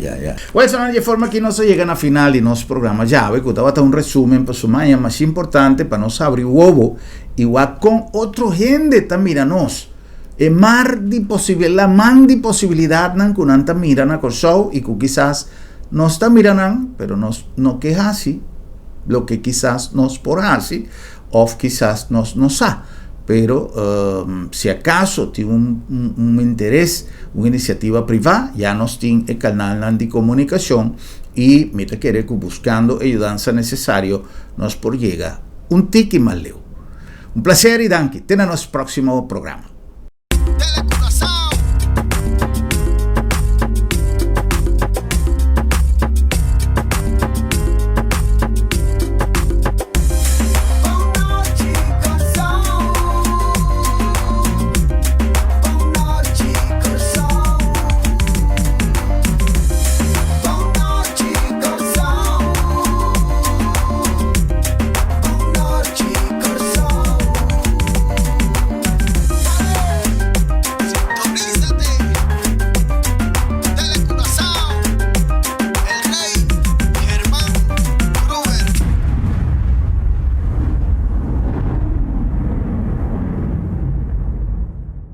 Pues de forma que nos llegan a final y nos programa ya, que estaba un resumen para su mañana más importante para nos abrir huevo igual con otro gente también nos. La man de posibilidad nan kunanta miran a Corsao y que quizás no está miran pero no que así lo que quizás nos por así o quizás nos ha pero si acaso tiene un interés, una iniciativa privada, ya nos tiene el canal de comunicación y mira que buscando ayudanza necesario nos por llega un tiki más leo. Un placer y danke, tenemos próximo programa.